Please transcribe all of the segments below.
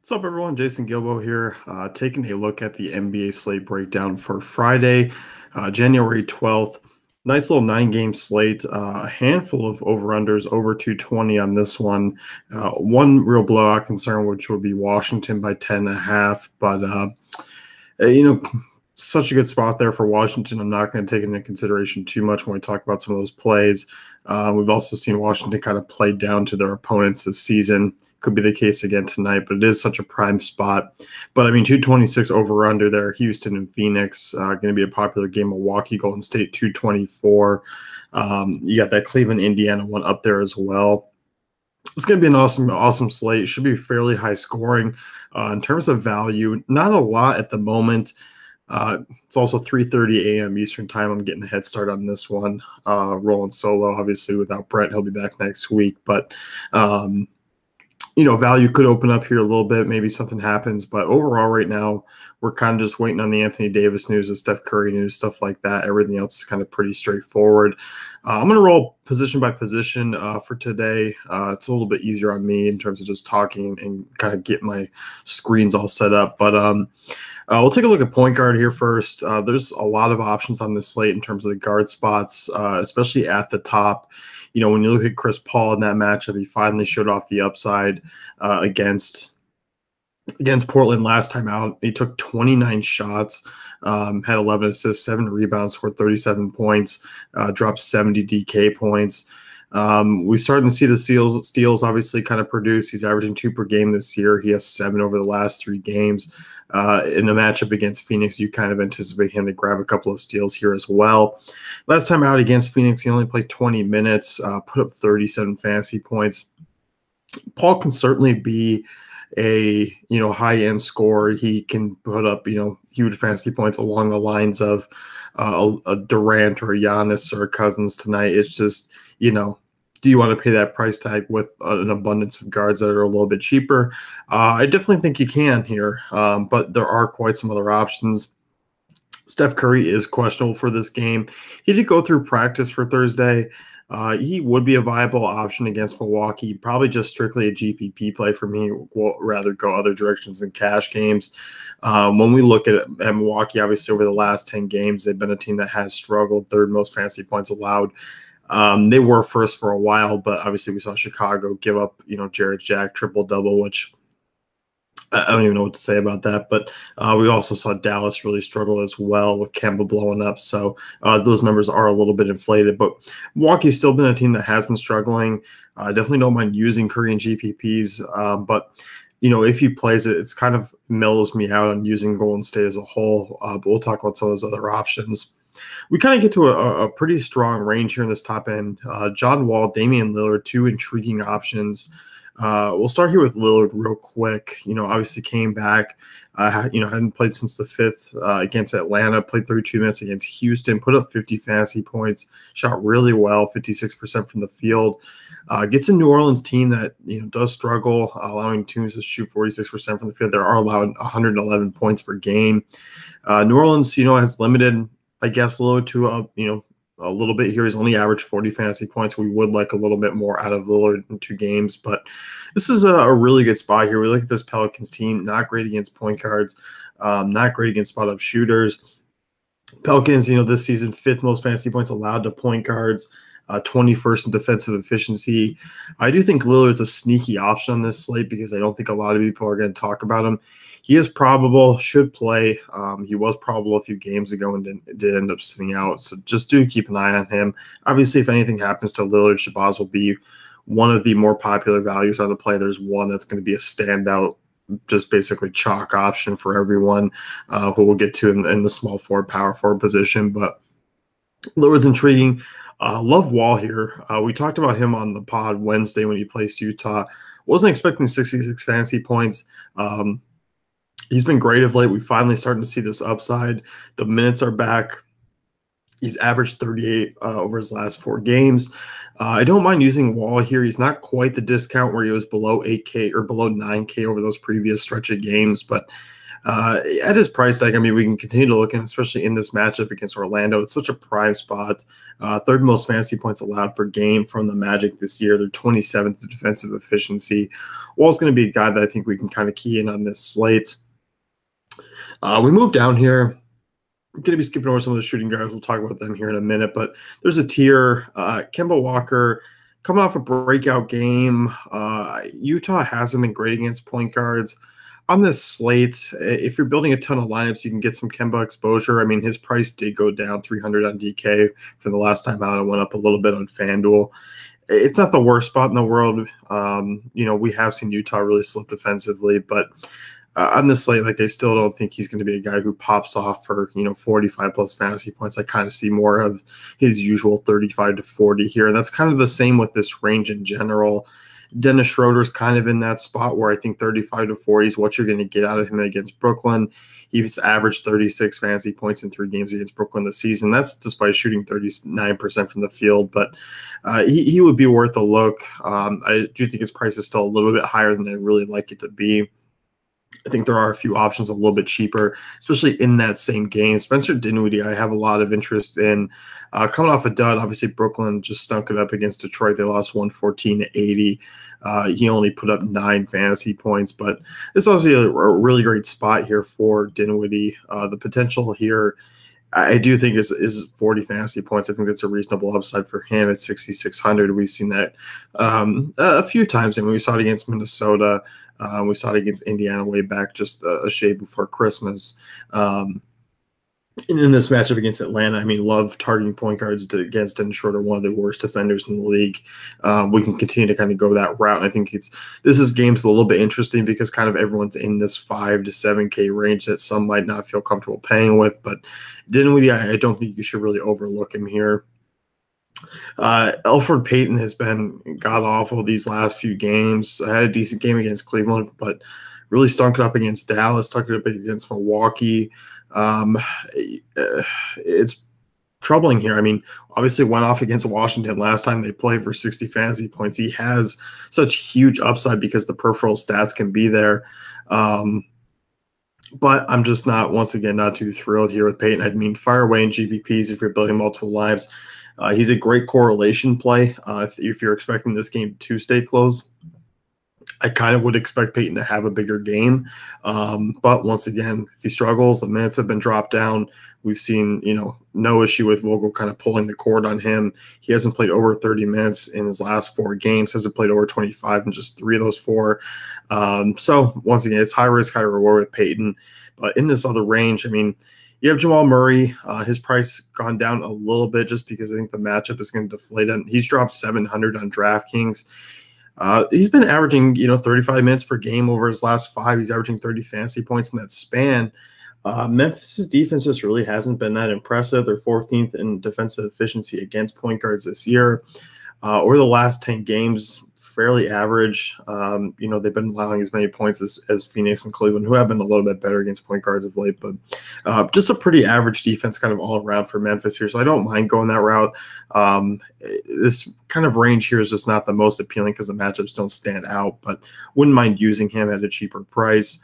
What's up, everyone? Jason Gilbo here, taking a look at the NBA slate breakdown for Friday, January 12th. Nice little 9-game slate, a handful of over-unders, over 220 on this one. One real blowout concern, which would be Washington by 10.5. But, such a good spot there for Washington. I'm not going to take into consideration too much when we talk about some of those plays. We've also seen Washington kind of play down to their opponents this season. Could be the case again tonight, but it is such a prime spot. But I mean, 226 over under there. Houston and Phoenix going to be a popular game. Milwaukee, Golden State, 224. You got that Cleveland, Indiana one up there as well. It's going to be an awesome slate. Should be fairly high scoring. In terms of value, not a lot at the moment. It's also 3:30 a.m. Eastern time. I'm getting a head start on this one. Rolling solo, obviously, without Brett. He'll be back next week. But, value could open up here a little bit. Maybe something happens. But overall, right now, we're kind of just waiting on the Anthony Davis news, the Steph Curry news, stuff like that. Everything else is kind of pretty straightforward. I'm going to roll position by position for today. It's a little bit easier on me in terms of just talking and kind of get my screens all set up. But we'll take a look at point guard here first. There's a lot of options on this slate in terms of the guard spots, especially at the top. When you look at Chris Paul in that matchup, he finally showed off the upside against Portland last time out. He took 29 shots, had 11 assists, 7 rebounds, scored 37 points, dropped 70 DK points. We've started to see the steals obviously kind of produce. He's averaging 2 per game this year. He has 7 over the last 3 games. In a matchup against Phoenix, you kind of anticipate him to grab a couple of steals here as well. Last time out against Phoenix, he only played 20 minutes, put up 37 fantasy points. Paul can certainly be a high-end scorer. He can put up huge fantasy points along the lines of a Durant or a Giannis or a Cousins tonight. It's just do you want to pay that price tag with an abundance of guards that are a little bit cheaper? I definitely think you can here, but there are quite some other options. Steph Curry is questionable for this game. He did go through practice for Thursday. He would be a viable option against Milwaukee, probably just strictly a GPP play for me. We'll rather go other directions than cash games. When we look at Milwaukee, obviously over the last 10 games, they've been a team that has struggled, third most fantasy points allowed. They were first for a while, but obviously we saw Chicago give up, Jarrett Jack triple-double, which I don't even know what to say about that. But we also saw Dallas really struggle as well with Kemba blowing up. So those numbers are a little bit inflated. But Milwaukee's still been a team that has been struggling. I definitely don't mind using Curry and GPPs. But if he plays it, it's kind of mellows me out on using Golden State as a whole. But we'll talk about some of those other options. We kind of get to a pretty strong range here in this top end. John Wall, Damian Lillard, 2 intriguing options. We'll start here with Lillard real quick. Obviously came back, hadn't played since the 5th against Atlanta, played 32 minutes against Houston, put up 50 fantasy points, shot really well, 56% from the field. Gets a New Orleans team that, does struggle, allowing teams to shoot 46% from the field. They are allowed 111 points per game. New Orleans, has limited, I guess, Lillard to a little bit here. He's only averaged 40 fantasy points. We would like a little bit more out of Lillard in 2 games, but this is a really good spot here. We look at this Pelicans team, not great against point guards, not great against spot-up shooters. Pelicans, this season, 5th most fantasy points allowed to point guards, 21st in defensive efficiency. I do think Lillard's a sneaky option on this slate because I don't think a lot of people are going to talk about him. He is probable, should play. He was probable a few games ago and did end up sitting out. So just do keep an eye on him. Obviously, if anything happens to Lillard, Shabazz will be one of the more popular values on the play. There's one that's going to be a standout, just basically chalk option for everyone who we'll get to in the small forward, power forward position. But Lillard's intriguing. Love Wall here. We talked about him on the pod Wednesday when he placed Utah. Wasn't expecting 66 fantasy points. He's been great of late. We finally starting to see this upside. The minutes are back. He's averaged 38 over his last 4 games. I don't mind using Wall here. He's not quite the discount where he was below 8K or below 9K over those previous stretch of games, but At his price tag, I mean, we can continue to look at, especially in this matchup against Orlando. It's such a prime spot. Third most fantasy points allowed per game from the Magic this year. They're 27th in defensive efficiency. Wall's going to be a guy that I think we can kind of key in on this slate. We move down here. I'm going to be skipping over some of the shooting guards. We'll talk about them here in a minute, but there's a tier. Kemba Walker coming off a breakout game. Utah hasn't been great against point guards. On this slate, if you're building a ton of lineups, you can get some Kemba exposure. I mean, his price did go down 300 on DK from the last time out. It went up a little bit on FanDuel. It's not the worst spot in the world. We have seen Utah really slip defensively, but on this slate, I still don't think he's going to be a guy who pops off for 45 plus fantasy points. I kind of see more of his usual 35 to 40 here, and that's kind of the same with this range in general. Dennis Schroeder's kind of in that spot where I think 35 to 40 is what you're going to get out of him against Brooklyn. He's averaged 36 fantasy points in 3 games against Brooklyn this season. That's despite shooting 39% from the field, but he would be worth a look. I do think his price is still a little bit higher than I'd really like it to be. I think there are a few options a little bit cheaper, especially in that same game. Spencer Dinwiddie, I have a lot of interest in. Coming off a dud, obviously Brooklyn just stunk it up against Detroit. They lost 114 to 80. He only put up 9 fantasy points, but this is obviously a really great spot here for Dinwiddie. The potential here, I do think is 40 fantasy points. I think that's a reasonable upside for him at 6,600. We've seen that a few times. I mean, we saw it against Minnesota. We saw it against Indiana way back just a shade before Christmas. And in this matchup against Atlanta, I mean, love targeting point guards against Dennis Schroeder, one of the worst defenders in the league. We can continue to kind of go that route. And I think this game's a little bit interesting because kind of everyone's in this 5 to 7K range that some might not feel comfortable paying with. But Dinwiddie, I don't think you should really overlook him here. Elfrid Payton has been god-awful these last few games. I had a decent game against Cleveland, but really stunk it up against Dallas, stunk it up against Milwaukee. It's troubling here. I mean, obviously went off against Washington last time they played for 60 fantasy points. He has such huge upside because the peripheral stats can be there. But I'm just not too thrilled here with Payton. I mean, fire away in GPPs if you're building multiple lives. He's a great correlation play. If you're expecting this game to stay close, I kind of would expect Payton to have a bigger game. But once again, if he struggles, the minutes have been dropped down. We've seen, no issue with Vogel kind of pulling the cord on him. He hasn't played over 30 minutes in his last 4 games, hasn't played over 25 in just 3 of those 4. So once again, it's high risk, high reward with Payton. But in this other range, I mean, you have Jamal Murray. His price gone down a little bit just because I think the matchup is going to deflate him. He's dropped 700 on DraftKings. He's been averaging, 35 minutes per game over his last 5. He's averaging 30 fantasy points in that span. Memphis's defense just really hasn't been that impressive. They're 14th in defensive efficiency against point guards this year. Over the last 10 games, fairly average. They've been allowing as many points as Phoenix and Cleveland, who have been a little bit better against point guards of late, but just a pretty average defense kind of all around for Memphis here. So I don't mind going that route. This kind of range here is just not the most appealing because the matchups don't stand out, but wouldn't mind using him at a cheaper price.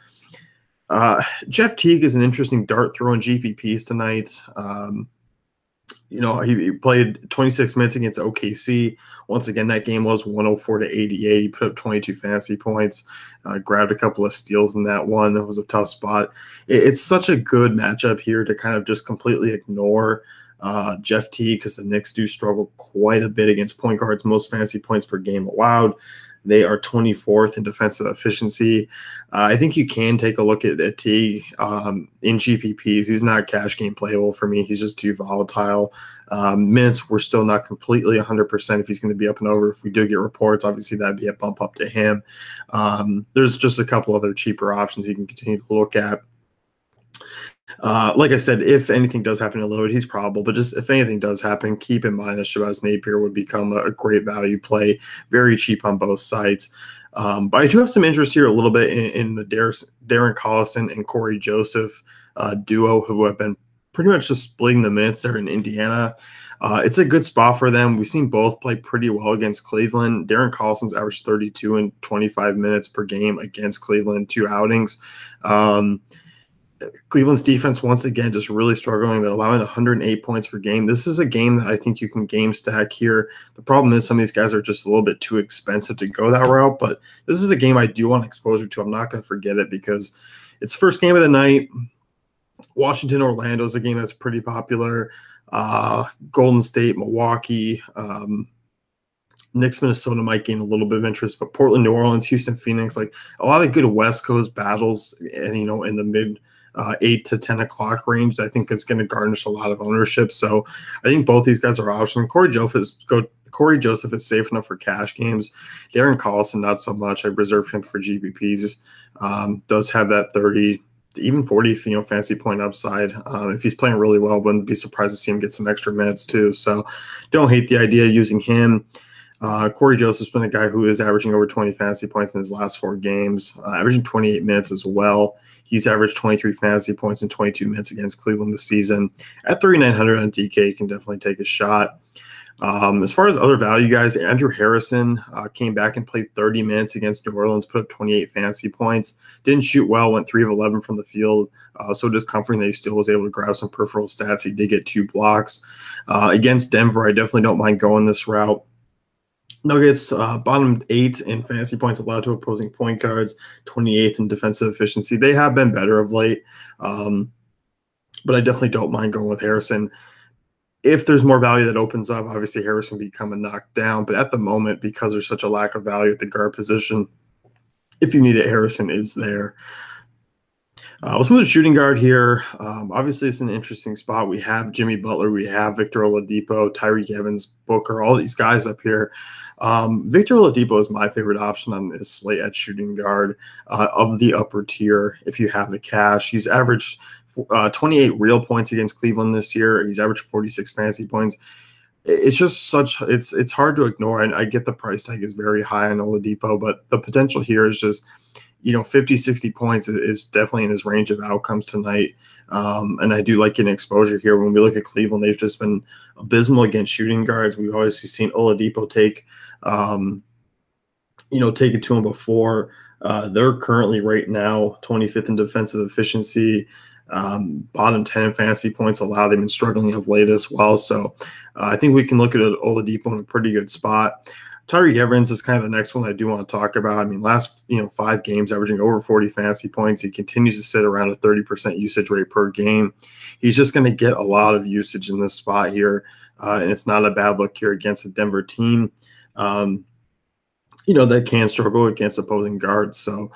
Jeff Teague is an interesting dart throw in GPPs tonight. He played 26 minutes against OKC. Once again, that game was 104 to 88. He put up 22 fantasy points, grabbed a couple of steals in that one. That was a tough spot. It's such a good matchup here to kind of just completely ignore Jeff Teague because the Knicks do struggle quite a bit against point guards. Most fantasy points per game allowed. They are 24th in defensive efficiency. I think you can take a look at Teague in GPPs. He's not cash game playable for me. He's just too volatile. Minutes, we're still not completely 100% if he's going to be up and over. If we do get reports, obviously that'd be a bump up to him. There's just a couple other cheaper options you can continue to look at. Like I said, if anything does happen to Lillard, he's probable. But just if anything does happen, keep in mind that Shabazz Napier would become a great value play, very cheap on both sides. But I do have some interest here a little bit in the Darren Collison and Corey Joseph duo, who have been pretty much just splitting the minutes there in Indiana. It's a good spot for them. We've seen both play pretty well against Cleveland. Darren Collison's averaged 32 and 25 minutes per game against Cleveland, 2 outings. Cleveland's defense, once again, just really struggling. They're allowing 108 points per game. This is a game that I think you can game stack here. The problem is some of these guys are just a little bit too expensive to go that route, but this is a game I do want exposure to. I'm not going to forget it because it's first game of the night. Washington, Orlando is a game that's pretty popular. Golden State, Milwaukee, Knicks, Minnesota might gain a little bit of interest, but Portland, New Orleans, Houston, Phoenix, like a lot of good West Coast battles, and in the mid 8 to 10 o'clock range, I think it's going to garnish a lot of ownership. So I think both these guys are options. Corey Joseph is safe enough for cash games. Darren Collison, not so much. I reserve him for GPPs. Does have that 30, even 40, fantasy point upside. If he's playing really well, wouldn't be surprised to see him get some extra minutes too. So don't hate the idea of using him. Corey Joseph's been a guy who is averaging over 20 fantasy points in his last 4 games, averaging 28 minutes as well. He's averaged 23 fantasy points in 22 minutes against Cleveland this season. At 3,900 on DK, you can definitely take a shot. As far as other value guys, Andrew Harrison came back and played 30 minutes against New Orleans, put up 28 fantasy points. Didn't shoot well, went 3 of 11 from the field. So just comforting that he still was able to grab some peripheral stats. He did get 2 blocks. Against Denver, I definitely don't mind going this route. Nuggets, bottom 8 in fantasy points allowed to opposing point guards, 28th in defensive efficiency. They have been better of late, but I definitely don't mind going with Harrison. If there's more value that opens up, obviously Harrison will become a knockdown. But at the moment, because there's such a lack of value at the guard position, if you need it, Harrison is there. Let's move to shooting guard here. Obviously, it's an interesting spot. We have Jimmy Butler. We have Victor Oladipo, Tyreek Evans, Booker, all these guys up here. Victor Oladipo is my favorite option on this slate at shooting guard of the upper tier if you have the cash. He's averaged 28 real points against Cleveland this year. He's averaged 46 fantasy points. It's just it's hard to ignore. And I get the price tag is very high on Oladipo, but the potential here is just – 50, 60 points is definitely in his range of outcomes tonight. And I do like getting exposure here. When we look at Cleveland, they've just been abysmal against shooting guards. We've obviously seen Oladipo take it to him before. They're currently right now 25th in defensive efficiency, bottom 10 in fantasy points allowed. They've been struggling of late as well. So I think we can look at Oladipo in a pretty good spot. Tyreek Evans is kind of the next one I do want to talk about. I mean, last 5 games, averaging over 40 fantasy points. He continues to sit around a 30% usage rate per game. He's just going to get a lot of usage in this spot here, and it's not a bad look here against a Denver team, that can struggle against opposing guards. So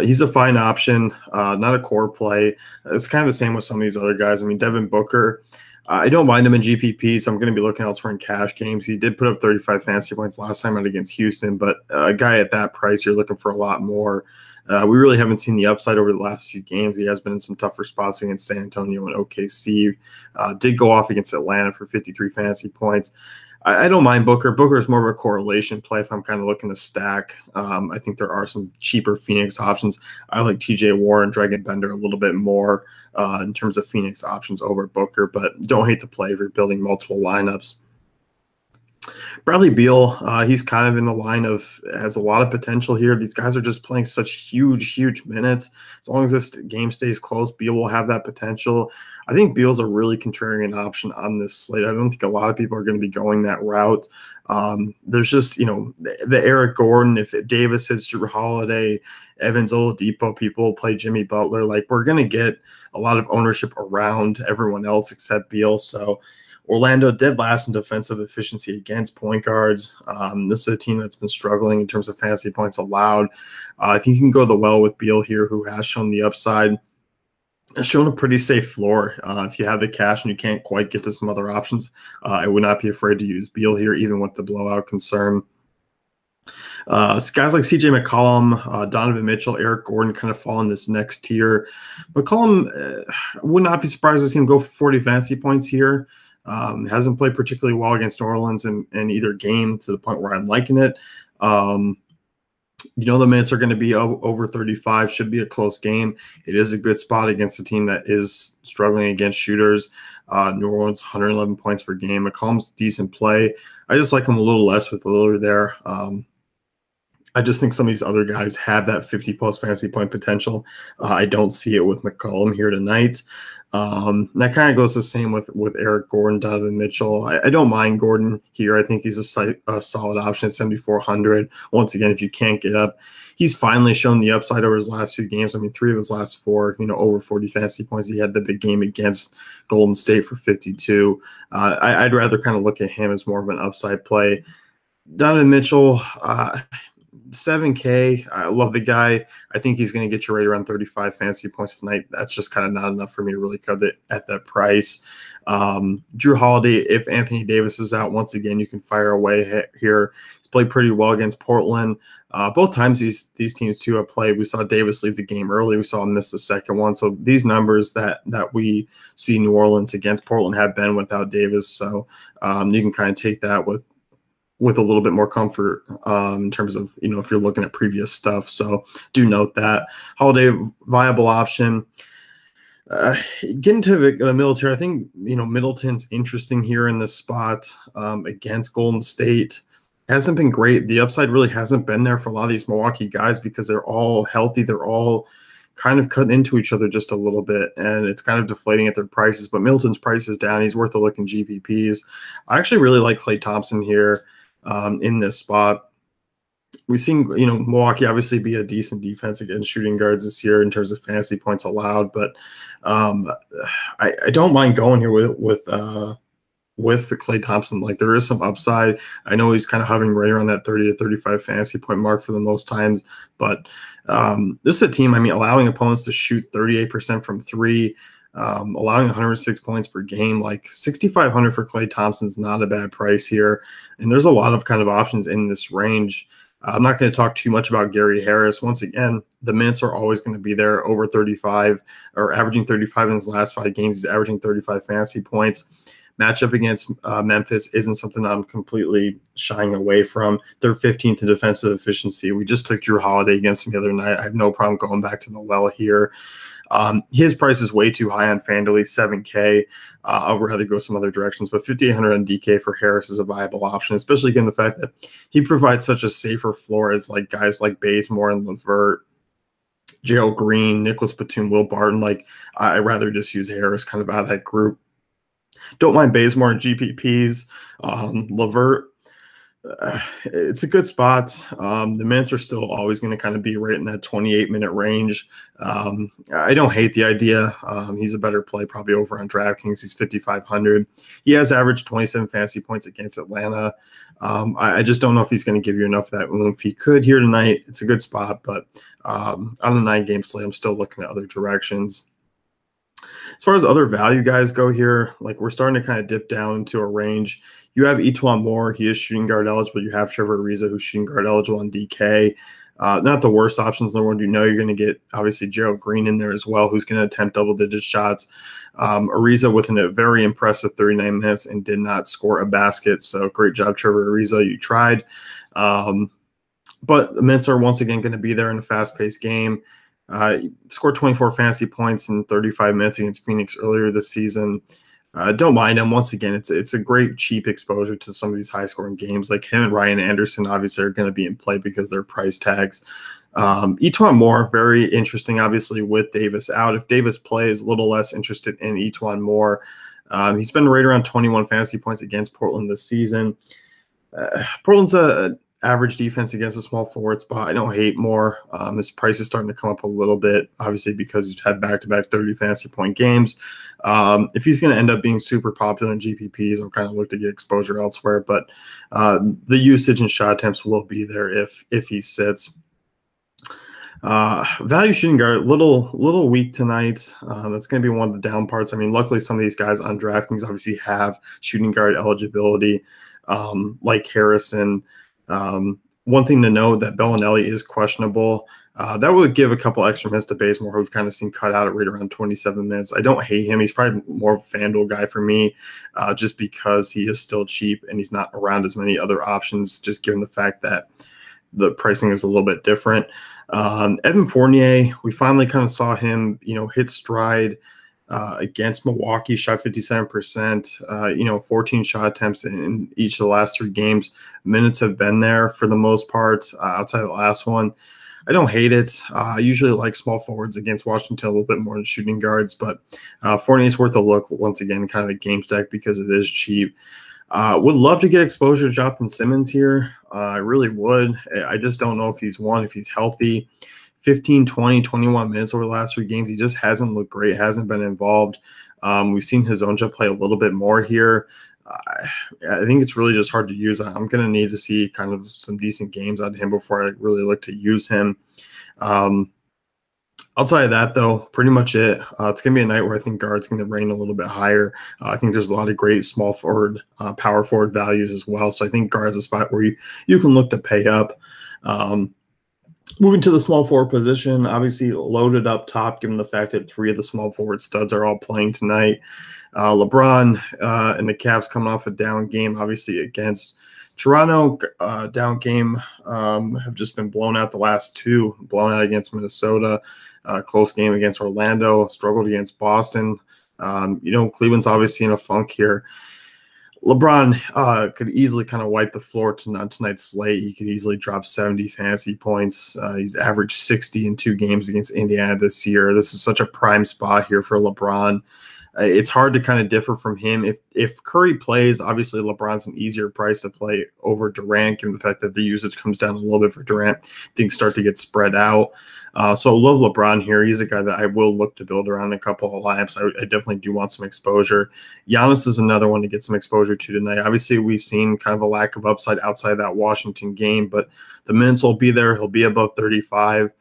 he's a fine option, not a core play. It's kind of the same with some of these other guys. I mean, Devin Booker, I don't mind him in GPP, so I'm going to be looking elsewhere in cash games. He did put up 35 fantasy points last time out against Houston, but a guy at that price, you're looking for a lot more. We really haven't seen the upside over the last few games. He has been in some tougher spots against San Antonio and OKC. Did go off against Atlanta for 53 fantasy points. I don't mind Booker. Booker is more of a correlation play if I'm kind of looking to stack. I think there are some cheaper Phoenix options. I like TJ Warren, Dragon Bender a little bit more in terms of Phoenix options over Booker, but don't hate the play if you're building multiple lineups. Bradley Beal, he's kind of in the line of has a lot of potential here. These guys are just playing such huge minutes. As long as this game stays close, Beal will have that potential. I think Beal's a really contrarian option on this slate. I don't think a lot of people are going to be going that route. There's just, the Eric Gordon, if Davis hits Jrue Holiday, Evans, Oladipo, people play Jimmy Butler. Like, we're going to get a lot of ownership around everyone else except Beal. So Orlando dead last in defensive efficiency against point guards. This is a team that's been struggling in terms of fantasy points allowed. I think you can go the well with Beal here, who has shown the upside. Has shown a pretty safe floor. If you have the cash and you can't quite get to some other options, I would not be afraid to use Beal here, even with the blowout concern. Guys like CJ McCollum, Donovan Mitchell, Eric Gordon kind of fall in this next tier. McCollum would not be surprised to see him go for 40 fantasy points here. Hasn't played particularly well against New Orleans in either game to the point where I'm liking it. The minutes are going to be over 35, should be a close game. It is a good spot against a team that is struggling against shooters. New Orleans, 111 points per game. McCollum's decent play. I just like him a little less with Lillard there. I just think some of these other guys have that 50-plus fantasy point potential. I don't see it with McCollum here tonight. That kind of goes the same with Eric Gordon, Donovan Mitchell. I don't mind Gordon here. I think he's a solid option at 7,400. Once again, if you can't get up, he's finally shown the upside over his last few games. I mean, 3 of his last 4, over 40 fantasy points. He had the big game against Golden State for 52. I'd rather kind of look at him as more of an upside play. Donovan Mitchell, 7K. I love the guy. I think he's going to get you right around 35 fantasy points tonight. That's just kind of not enough for me to really cut it at that price. Drew Holiday, if Anthony Davis is out, once again, you can fire away here. He's played pretty well against Portland. Both times these teams too have played, we saw Davis leave the game early. We saw him miss the second one. So these numbers that we see New Orleans against Portland have been without Davis. So you can kind of take that with a little bit more comfort in terms of, if you're looking at previous stuff. So do note that. Holiday, viable option. Getting to the military, I think, Middleton's interesting here in this spot against Golden State. Hasn't been great. The upside really hasn't been there for a lot of these Milwaukee guys because they're all healthy. They're all kind of cutting into each other just a little bit, and it's kind of deflating at their prices. But Middleton's price is down. He's worth a look in GPPs. I actually really like Klay Thompson here in this spot. We've seen, Milwaukee obviously be a decent defense against shooting guards this year in terms of fantasy points allowed, but I don't mind going here with the Klay Thompson. Like, there is some upside. I know he's kind of hovering right around that 30 to 35 fantasy point mark for the most times, but this is a team, allowing opponents to shoot 38% from 3, allowing 106 points per game. Like 6,500 for Klay Thompson's not a bad price here. And there's a lot of kind of options in this range. I'm not going to talk too much about Gary Harris. Once again, the minutes are always going to be there, over 35 or averaging 35 in his last 5 games. He's averaging 35 fantasy points. Matchup against Memphis isn't something I'm completely shying away from. They're 15th in defensive efficiency. We just took Drew Holiday against him the other night. I have no problem going back to the well here. His price is way too high on FanDuel, 7K. I'll rather go some other directions, but 5,800 on DK for Harris is a viable option, especially given the fact that he provides such a safer floor as like guys like Bazemore and LeVert, Gerald Green, Nicholas Batum, Will Barton. Like, I'd rather just use Harris kind of out of that group. Don't mind Bazemore and GPPs. LeVert, it's a good spot. The minutes are still always going to kind of be right in that 28-minute range. I don't hate the idea. He's a better play probably over on DraftKings. He's 5,500. He has averaged 27 fantasy points against Atlanta. I just don't know if he's going to give you enough of that oomph. He could here tonight. It's a good spot, but on a 9-game slate, I'm still looking at other directions. As far as other value guys go here, like, we're starting to kind of dip down into a range. You have Etuan Moore. He is shooting guard eligible. You have Trevor Ariza, who's shooting guard eligible on DK. Not the worst options in the world. You're going to get, obviously, Gerald Green in there as well, who's going to attempt double-digit shots. Ariza within a very impressive 39 minutes and did not score a basket. So great job, Trevor Ariza. You tried. But the minutes are once again going to be there in a fast-paced game. Scored 24 fantasy points in 35 minutes against Phoenix earlier this season. Don't mind him. Once again, it's a great cheap exposure to some of these high-scoring games. Like him and Ryan Anderson obviously are going to be in play because they're price tags. Etuan Moore, very interesting, obviously, with Davis out. If Davis plays, a little less interested in Etuan Moore. He's been right around 21 fantasy points against Portland this season. Portland's a average defense against a small forward spot. I don't hate Moore. His price is starting to come up a little bit, obviously, because he's had back-to-back 30 fantasy point games. If he's going to end up being super popular in GPPs, I'll kind of look to get exposure elsewhere. But the usage and shot attempts will be there if he sits. Value shooting guard, little weak tonight. That's going to be one of the down parts. Luckily, some of these guys on DraftKings obviously have shooting guard eligibility, like Harrison. One thing to note, that Bellinelli is questionable. That would give a couple extra minutes to Bazemore, who we've kind of seen cut out at right around 27 minutes. I don't hate him. He's probably more of a FanDuel guy for me, just because he is still cheap and he's not around as many other options, just given the fact that the pricing is a little bit different. Evan Fournier, we finally kind of saw him, hit stride against Milwaukee, shot 57%, 14 shot attempts in each of the last 3 games. Minutes have been there for the most part outside of the last one. I don't hate it. I usually like small forwards against Washington a little bit more than shooting guards, but Fournier's worth a look once again, kind of a game stack because it is cheap. Would love to get exposure to Jonathan Simmons here. I really would. I just don't know if he's healthy. 15, 20, 21 minutes over the last 3 games. He just hasn't looked great, hasn't been involved. We've seen his own play a little bit more here. I think it's really just hard to use. I'm going to need to see kind of some decent games out of him before I really look to use him. Outside of that, though, pretty much it. It's going to be a night where I think guard's going to reign a little bit higher. I think there's a lot of great small forward, power forward values as well. So I think guard's a spot where you can look to pay up. Moving to the small forward position, obviously loaded up top, given the fact that 3 of the small forward studs are all playing tonight. LeBron and the Cavs coming off a down game, obviously against Toronto. Down game have just been blown out the last 2. Blown out against Minnesota, close game against Orlando, struggled against Boston. Cleveland's obviously in a funk here. LeBron could easily kind of wipe the floor tonight's slate. He could easily drop 70 fantasy points. He's averaged 60 in 2 games against Indiana this year. This is such a prime spot here for LeBron. It's hard to kind of differ from him. If Curry plays, obviously LeBron's an easier price to play over Durant, given the fact that the usage comes down a little bit for Durant. Things start to get spread out. So I love LeBron here. He's a guy that I will look to build around a couple of lineups. I definitely do want some exposure. Giannis is another one to get some exposure to tonight. Obviously, we've seen kind of a lack of upside outside that Washington game, but the minutes will be there. He'll be above 35.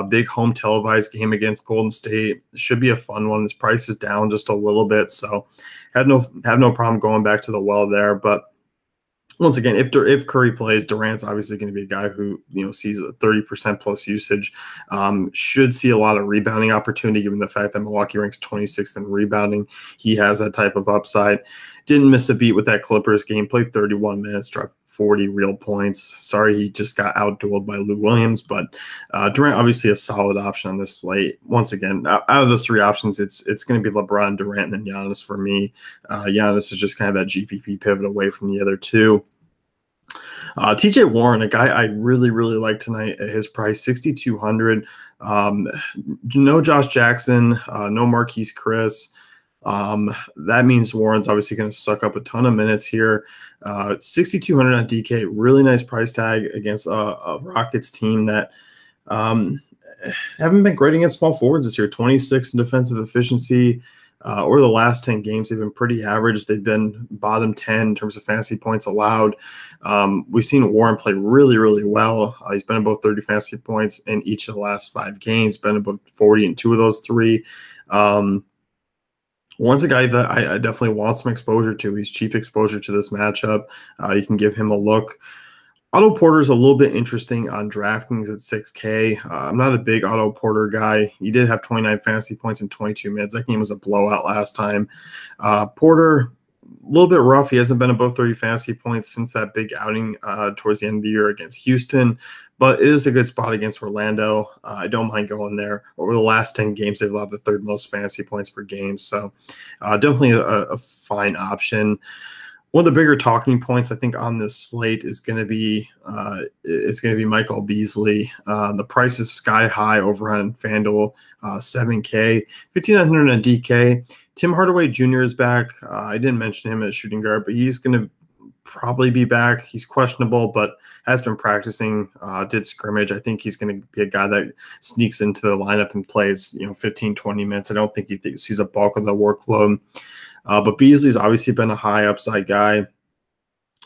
Big home televised game against Golden State. Should be a fun one. His price is down just a little bit, so have no problem going back to the well there. But once again, if Curry plays, Durant's obviously going to be a guy who sees a 30% plus usage. Should see a lot of rebounding opportunity, given the fact that Milwaukee ranks 26th in rebounding. He has that type of upside. Didn't miss a beat with that Clippers game. Played 31 minutes, dropped 40 real points. Sorry, he just got outdueled by Lou Williams, but Durant obviously a solid option on this slate. Once again, out of those 3 options, it's going to be LeBron, Durant, and then Giannis for me. Giannis is just kind of that GPP pivot away from the other 2. TJ Warren, a guy I really, really like tonight at his price, 6,200. No Josh Jackson, no Marquise Chris. That means Warren's obviously going to suck up a ton of minutes here. 6,200 on DK, really nice price tag against a Rockets team that haven't been great against small forwards this year. 26 in defensive efficiency. Over the last 10 games, they've been pretty average. They've been bottom 10 in terms of fantasy points allowed. We've seen Warren play really, really well. He's been above 30 fantasy points in each of the last 5 games, been above 40 in 2 of those 3. One's a guy that I definitely want some exposure to. He's cheap exposure to this matchup. You can give him a look. Otto Porter is a little bit interesting on DraftKings at 6K. I'm not a big Otto Porter guy. He did have 29 fantasy points in 22 minutes. That game was a blowout last time. Porter, a little bit rough. He hasn't been above 30 fantasy points since that big outing towards the end of the year against Houston, but it is a good spot against Orlando. I don't mind going there. Over the last 10 games, they've allowed the 3rd most fantasy points per game, so definitely a fine option. One of the bigger talking points I think on this slate is going to be Michael Beasley. The price is sky high over on FanDuel, 7K, 1,500 on DK. Tim Hardaway Jr. is back. I didn't mention him as shooting guard, but he's going to probably be back. He's questionable, but has been practicing, did scrimmage. I think he's going to be a guy that sneaks into the lineup and plays 15, 20 minutes. I don't think he sees a bulk of the workload. But Beasley's obviously been a high upside guy.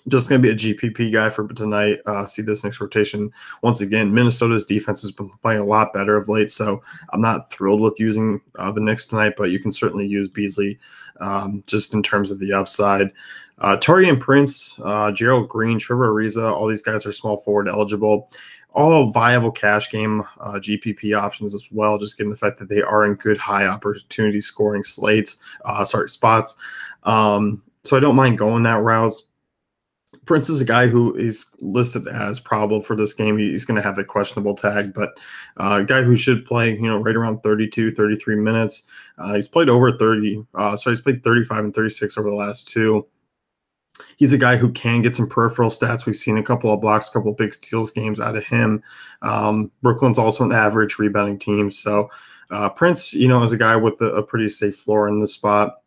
Just going to be a GPP guy for tonight. See this next rotation. Once again, Minnesota's defense has been playing a lot better of late, so I'm not thrilled with using the Knicks tonight, but you can certainly use Beasley just in terms of the upside. Taurean Prince, Gerald Green, Trevor Ariza, all these guys are small forward eligible. All viable cash game GPP options as well, just given the fact that they are in good high opportunity scoring spots. So I don't mind going that route. Prince is a guy who is listed as probable for this game. He's going to have the questionable tag, but a guy who should play, right around 32, 33 minutes. He's played over 30. He's played 35 and 36 over the last two. He's a guy who can get some peripheral stats. We've seen a couple of blocks, a couple of big steals games out of him. Brooklyn's also an average rebounding team. So Prince, is a guy with a pretty safe floor in this spot.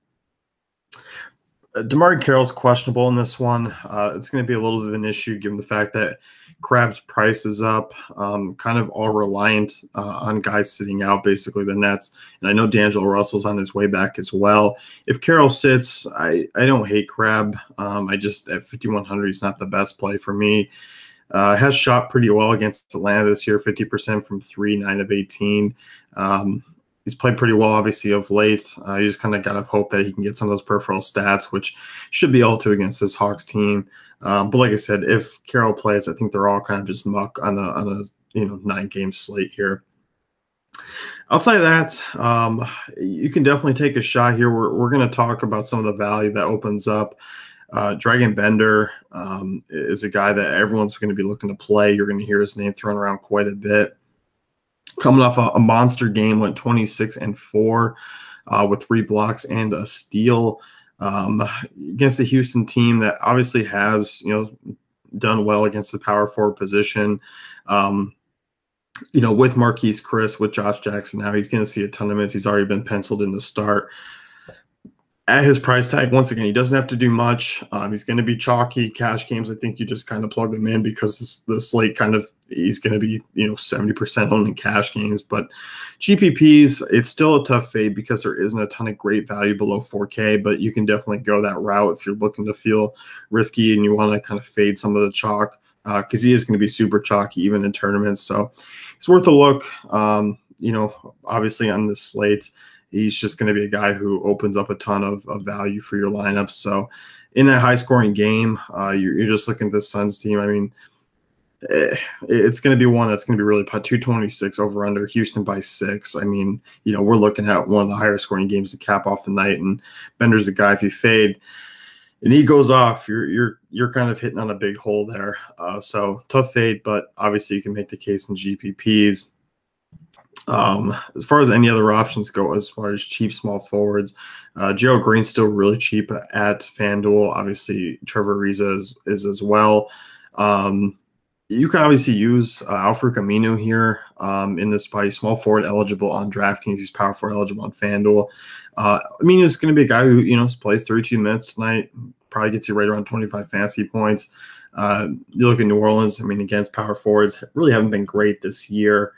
DeMarre Carroll's questionable in this one. It's going to be a little bit of an issue given the fact that Crabbe's price is up, kind of all reliant on guys sitting out, basically the Nets. And I know D'Angelo Russell's on his way back as well. If Carroll sits, I don't hate Crabbe. I just, at 5,100, he's not the best play for me. Has shot pretty well against Atlanta this year, 50% from 3, 9 of 18. He's played pretty well, obviously, of late. You just kind of got to hope that he can get some of those peripheral stats, which should be able to against this Hawks team. But like I said, if Carroll plays, I think they're all kind of just muck on a 9-game slate here. Outside of that, you can definitely take a shot here. We're going to talk about some of the value that opens up. Dragon Bender is a guy that everyone's going to be looking to play. You're going to hear his name thrown around quite a bit. Coming off a monster game, went 26-4 with 3 blocks and a steal against the Houston team that obviously has done well against the power forward position. With Marquise Chris, with Josh Jackson, now he's going to see a ton of minutes. He's already been penciled in to start. At his price tag, once again, he doesn't have to do much. He's going to be chalky. Cash games, I think you just kind of plug him in because the slate he's going to be 70% owned in cash games. But GPPs, it's still a tough fade because there isn't a ton of great value below 4K, but you can definitely go that route if you're looking to feel risky and you want to kind of fade some of the chalk because he is going to be super chalky even in tournaments. So it's worth a look, obviously on this slate. He's just going to be a guy who opens up a ton of value for your lineups. So in that high-scoring game, you're just looking at this Suns team. I mean, it's going to be one that's going to be really 226 over under, Houston by 6. I mean, we're looking at one of the higher-scoring games to cap off the night, and Bender's a guy, if you fade and he goes off, you're kind of hitting on a big hole there. So tough fade, but obviously you can make the case in GPPs. As far as any other options go, as far as cheap small forwards, Gerald Green's still really cheap at FanDuel. Obviously, Trevor Ariza is as well. You can obviously use Al-Farouq Aminu here in this spot. Small forward eligible on DraftKings. He's power forward eligible on FanDuel. Aminu is going to be a guy who plays 32 minutes tonight. Probably gets you right around 25 fantasy points. You look at New Orleans. I mean, against power forwards, really haven't been great this year.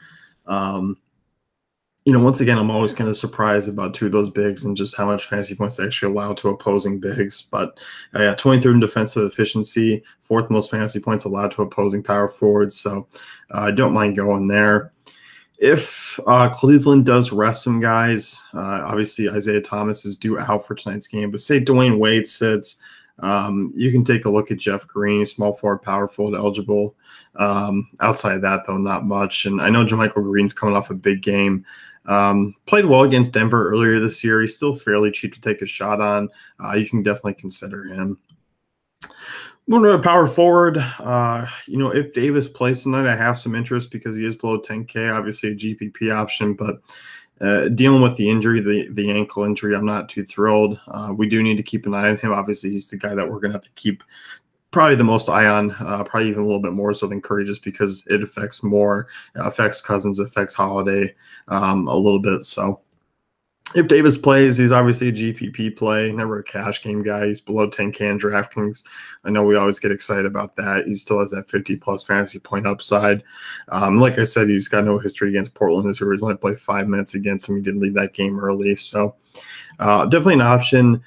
Once again, I'm always kind of surprised about 2 of those bigs and just how much fantasy points they actually allow to opposing bigs. But 23rd in defensive efficiency, 4th most fantasy points allowed to opposing power forwards. So I don't mind going there. If Cleveland does rest some guys, obviously Isaiah Thomas is due out for tonight's game. But say Dwayne Wade sits, you can take a look at Jeff Green, small forward, power forward eligible. Outside of that, though, not much. And I know JaMychal Green's coming off a big game. Played well against Denver earlier this year. He's still fairly cheap to take a shot on. You can definitely consider him. Moving to power forward, if Davis plays tonight, I have some interest because he is below 10K, obviously a GPP option, but dealing with the injury, the ankle injury, I'm not too thrilled. We do need to keep an eye on him. Obviously, he's the guy that we're going to have to keep probably the most eye on, probably even a little bit more so than Curry, just because it affects Cousins, affects Holiday a little bit. So if Davis plays, he's obviously a GPP play, never a cash game guy. He's below 10K in DraftKings. I know we always get excited about that. He still has that 50-plus fantasy point upside. Like I said, he's got no history against Portland this year. He's only played 5 minutes against him. He did leave that game early. So definitely an option.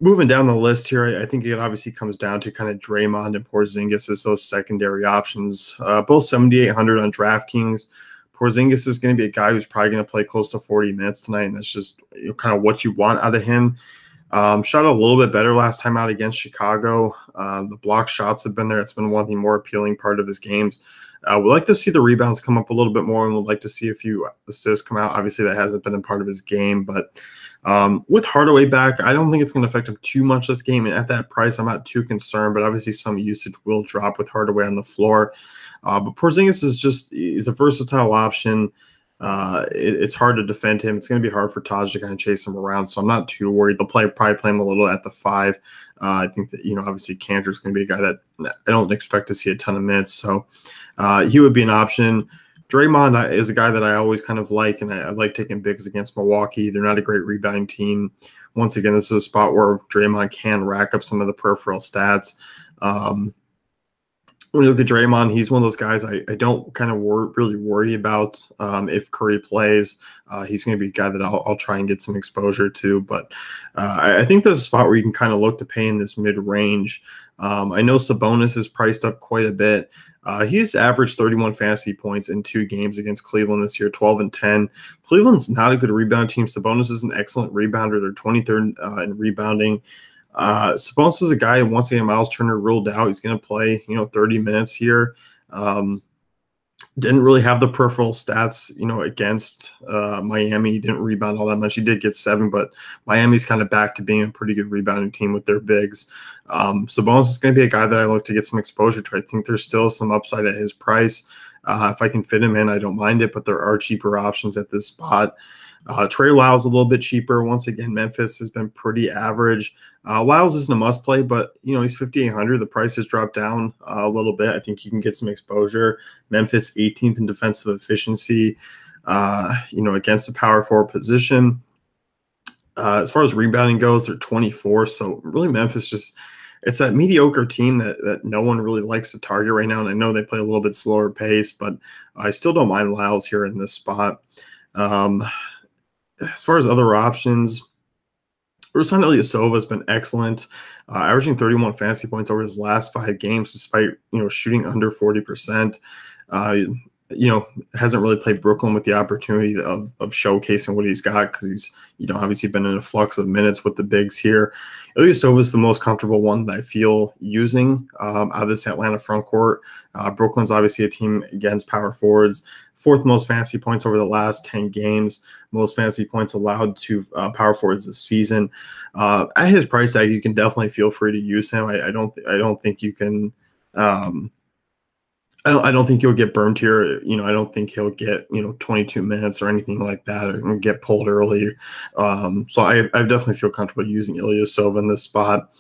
Moving down the list here, I think it obviously comes down to kind of Draymond and Porzingis as those secondary options. Both 7,800 on DraftKings. Porzingis is going to be a guy who's probably going to play close to 40 minutes tonight, and that's just kind of what you want out of him. Shot a little bit better last time out against Chicago. The block shots have been there. It's been one of the more appealing part of his games. We'd like to see the rebounds come up a little bit more, and we'd like to see a few assists come out. Obviously, that hasn't been a part of his game, but with Hardaway back, I don't think it's going to affect him too much this game. And at that price, I'm not too concerned, but obviously some usage will drop with Hardaway on the floor. But Porzingis is a versatile option. It's hard to defend him. It's going to be hard for Taj to kind of chase him around, so I'm not too worried. They'll probably play him a little at the 5. I think that, obviously Cantor's going to be a guy that I don't expect to see a ton of minutes, so he would be an option. Draymond is a guy that I always kind of like, and I like taking bigs against Milwaukee. They're not a great rebounding team. Once again, this is a spot where Draymond can rack up some of the peripheral stats. When you look at Draymond, he's one of those guys I don't kind of really worry about if Curry plays. He's going to be a guy that I'll try and get some exposure to. But I think there's a spot where you can kind of look to pay in this mid-range. I know Sabonis is priced up quite a bit. He's averaged 31 fantasy points in 2 games against Cleveland this year, 12 and 10. Cleveland's not a good rebound team. Sabonis is an excellent rebounder. They're 23rd in rebounding. Sabonis is a guy, once again, Miles Turner ruled out. He's going to play, 30 minutes here. Didn't really have the peripheral stats, against Miami. He didn't rebound all that much. He did get 7, but Miami's kind of back to being a pretty good rebounding team with their bigs. Sabonis is going to be a guy that I look to get some exposure to. I think there's still some upside at his price. If I can fit him in, I don't mind it, but there are cheaper options at this spot. Trey Lyles a little bit cheaper. Once again, Memphis has been pretty average. Lyles isn't a must play, but he's 5,800. The price has dropped down a little bit. I think you can get some exposure. Memphis 18th in defensive efficiency, against the power forward position. As far as rebounding goes, they're 24. So really, Memphis it's that mediocre team that no one really likes to target right now. And I know they play a little bit slower pace, but I still don't mind Lyles here in this spot. As far as other options, Ruslan Ilyasova has been excellent, averaging 31 fantasy points over his last 5 games, despite shooting under 40%. Hasn't really played Brooklyn with the opportunity of showcasing what he's got, because he's obviously been in a flux of minutes with the bigs here. Ilyasova is the most comfortable one that I feel using out of this Atlanta front court. Brooklyn's obviously a team against power forwards. 4th most fantasy points over the last 10 games, most fantasy points allowed to power forwards this season. At his price tag, you can definitely feel free to use him. I don't think you can. I don't think you'll get burned here. I don't think he'll get 22 minutes or anything like that, or get pulled early. So I definitely feel comfortable using Ilyasova in this spot.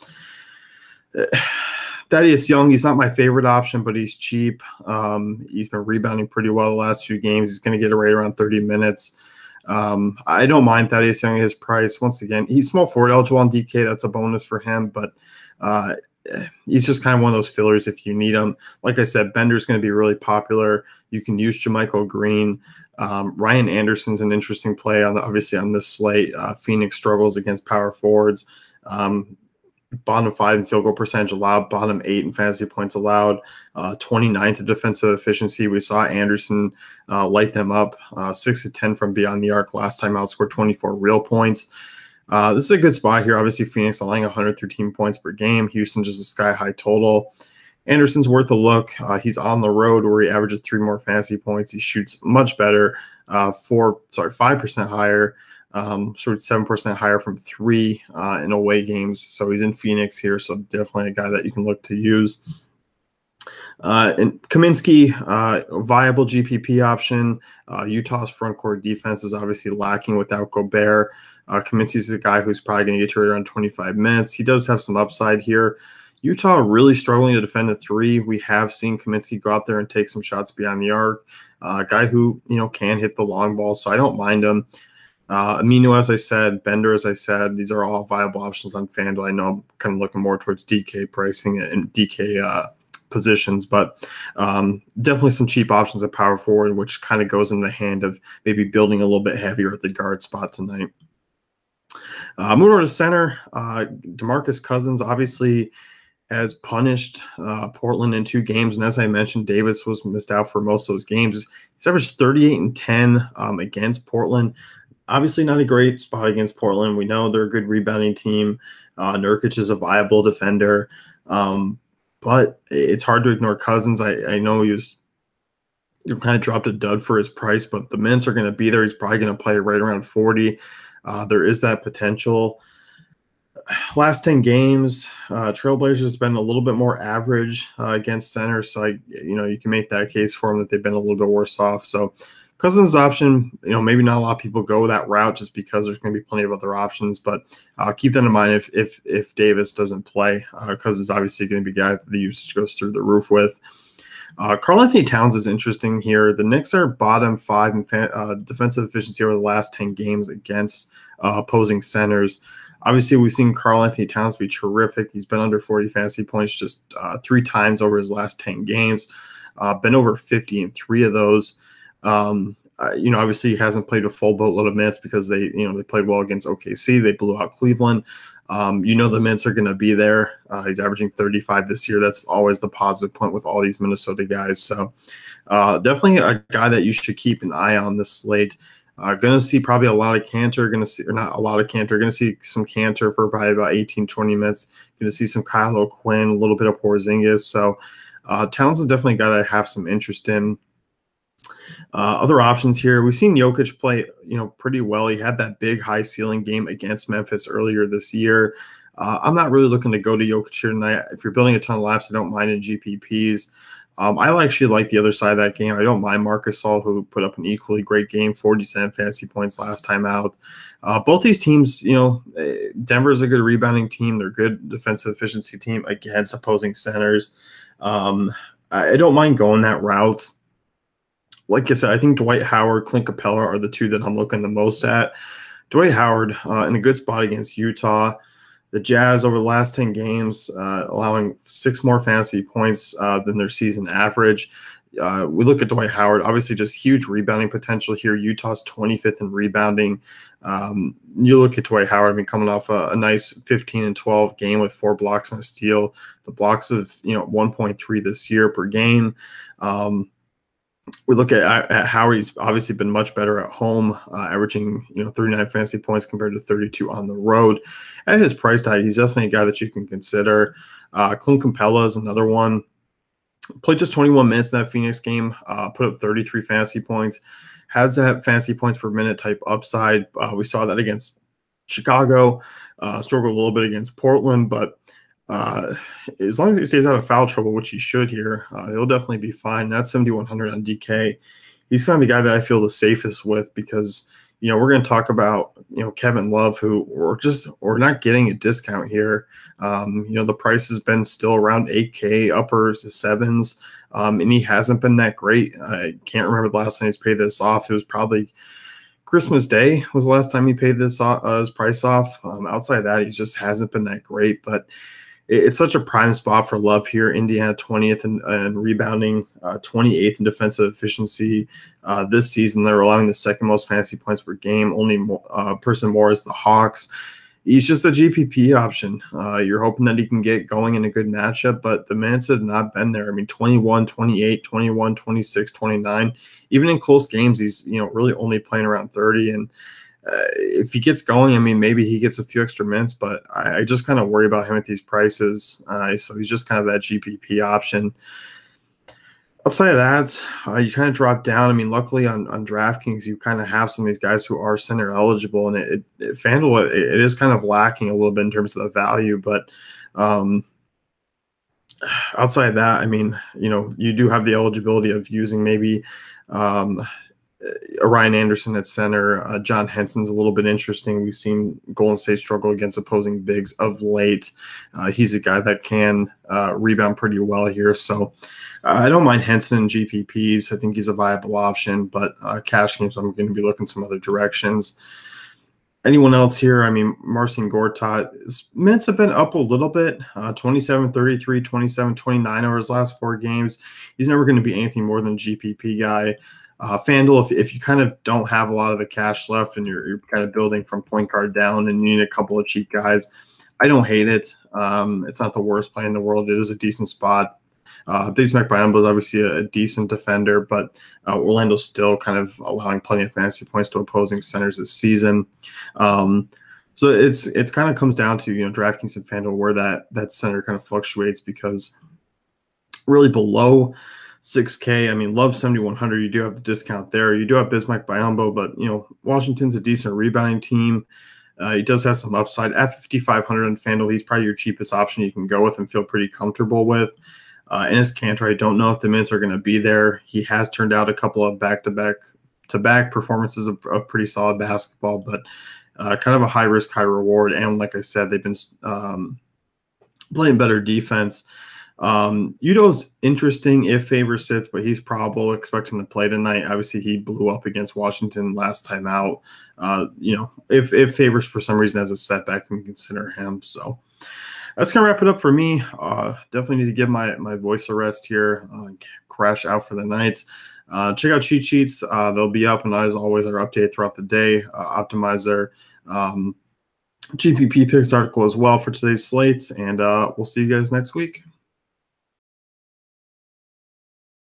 Thaddeus Young, he's not my favorite option, but he's cheap. He's been rebounding pretty well the last 2 games. He's going to get a rate around 30 minutes. I don't mind Thaddeus Young at his price. Once again, he's small forward eligible on DK. That's a bonus for him, but he's just kind of one of those fillers if you need him. Like I said, Bender's going to be really popular. You can use JaMychal Green. Ryan Anderson's an interesting play, obviously on this slate. Phoenix struggles against power forwards. Bottom 5 in field goal percentage allowed, bottom 8 in fantasy points allowed, 29th in defensive efficiency. We saw Anderson light them up, 6 of 10 from beyond the arc last time, outscored 24 real points. This is a good spot here. Obviously, Phoenix allowing 113 points per game. Houston just a sky-high total. Anderson's worth a look. He's on the road where he averages 3 more fantasy points. He shoots much better, 5% higher. Shoots 7% higher from 3 in away games. So he's in Phoenix here, so definitely a guy that you can look to use. And Kaminsky, viable GPP option. Utah's front court defense is obviously lacking without Gobert. Kaminsky's a guy who's probably going to get to around 25 minutes. He does have some upside here. Utah really struggling to defend the 3. We have seen Kaminsky go out there and take some shots beyond the arc. A guy who can hit the long ball, so I don't mind him. Aminu, as I said, Bender, as I said, these are all viable options on FanDuel. I know I'm kind of looking more towards DK pricing and DK positions, but definitely some cheap options at power forward, which kind of goes in the hand of maybe building a little bit heavier at the guard spot tonight. Moving over to center, DeMarcus Cousins obviously has punished Portland in 2 games, and as I mentioned, Davis was missed out for most of those games. He's averaged 38 and 10 against Portland. Obviously not a great spot against Portland. We know they're a good rebounding team. Nurkic is a viable defender. But it's hard to ignore Cousins. I know he was kind of dropped a dud for his price, but the minutes are going to be there. He's probably going to play right around 40. There is that potential. Last 10 games, Trailblazers has been a little bit more average against center. So, you can make that case for them that they've been a little bit worse off. So, Cousins' option, maybe not a lot of people go that route just because there's going to be plenty of other options. But keep that in mind if Davis doesn't play. Cousins obviously going to be a guy that the usage goes through the roof with. Karl-Anthony Towns is interesting here. The Knicks are bottom 5 in defensive efficiency over the last 10 games against opposing centers. Obviously, we've seen Karl-Anthony Towns be terrific. He's been under 40 fantasy points just 3 times over his last 10 games, been over 50 in 3 of those. Obviously, he hasn't played a full boatload of minutes because they played well against OKC. They blew out Cleveland. The minutes are going to be there. He's averaging 35 this year. That's always the positive point with all these Minnesota guys. So definitely a guy that you should keep an eye on this slate. Going to see probably a lot of Cantor. Going to see some Cantor for probably about 18, 20 minutes. Going to see some Kyle O'Quinn, a little bit of Porzingis. So Towns is definitely a guy that I have some interest in. Other options here, we've seen Jokic play, pretty well. He had that big high ceiling game against Memphis earlier this year. I'm not really looking to go to Jokic here tonight. If you're building a ton of laps, I don't mind in GPPs. I actually like the other side of that game. I don't mind Marc Gasol, who put up an equally great game, 47 fantasy points last time out. Both these teams, Denver's a good rebounding team. They're a good defensive efficiency team against opposing centers. I don't mind going that route. Like I said, I think Dwight Howard, Clint Capella are the two that I'm looking the most at. Dwight Howard in a good spot against Utah. The Jazz over the last 10 games, allowing 6 more fantasy points than their season average. We look at Dwight Howard, obviously just huge rebounding potential here. Utah's 25th in rebounding. You look at Dwight Howard, coming off a nice 15-12 game with 4 blocks and a steal. The blocks of 1.3 this year per game. We look at Howard. He's obviously been much better at home, averaging 39 fantasy points compared to 32 on the road. At his price tag, he's definitely a guy that you can consider. Clint Capella is another one. Played just 21 minutes in that Phoenix game, put up 33 fantasy points. Has that fantasy points per minute type upside. We saw that against Chicago. Struggled a little bit against Portland, but as long as he stays out of foul trouble, which he should here, he'll definitely be fine. That's 7,100 on DK. He's kind of the guy that I feel the safest with because, we're going to talk about, Kevin Love, who we're not getting a discount here. The price has been still around 8K, upper to 7s, and he hasn't been that great. I can't remember the last time he's paid this off. It was probably Christmas Day was the last time he paid this his price off. Outside of that, he just hasn't been that great, but it's such a prime spot for Love here. Indiana 20th in rebounding, 28th in defensive efficiency. This season, they're allowing the second most fantasy points per game. Only person more is the Hawks. He's just a GPP option. You're hoping that he can get going in a good matchup, but the minutes have not been there. 21, 28, 21, 26, 29. Even in close games, he's really only playing around 30. And if he gets going, maybe he gets a few extra minutes, but I just kind of worry about him at these prices. So he's just kind of that GPP option. Outside of that, you kind of drop down. Luckily on DraftKings, you kind of have some of these guys who are center eligible, and FanDuel, it is kind of lacking a little bit in terms of the value. But outside of that, you do have the eligibility of using maybe Ryan Anderson at center. John Henson's a little bit interesting. We've seen Golden State struggle against opposing bigs of late. He's a guy that can rebound pretty well here. So I don't mind Henson in GPPs. I think he's a viable option, but cash games, I'm going to be looking some other directions. Anyone else here? Marcin Gortat, his minutes have been up a little bit, 27, 33, 27, 29 over his last 4 games. He's never going to be anything more than a GPP guy. FanDuel, if you kind of don't have a lot of the cash left and you're kind of building from point guard down and you need a couple of cheap guys, I don't hate it. It's not the worst play in the world. It is a decent spot. Bismack Biyombo is obviously a decent defender, but Orlando's still kind of allowing plenty of fantasy points to opposing centers this season. So it's kind of comes down to DraftKings and FanDuel where that center kind of fluctuates, because really below 6K. I mean, love 7,100. You do have the discount there. You do have Bismack Biyombo, but Washington's a decent rebounding team. He does have some upside at 5,500 on FanDuel. He's probably your cheapest option you can go with and feel pretty comfortable with. Enes Kanter, I don't know if the minutes are going to be there. He has turned out a couple of back-to-back performances of pretty solid basketball, but kind of a high risk, high reward. And like I said, they've been playing better defense. Udo's interesting if Favors sits, but he's probable, expecting to play tonight. Obviously, he blew up against Washington last time out. If Favors for some reason has a setback, then consider him. So that's going to wrap it up for me. Definitely need to give my voice a rest here, crash out for the night. Check out Cheat Sheets. They'll be up, and as always, are updated throughout the day. Optimizer GPP picks article as well for today's slates, and we'll see you guys next week.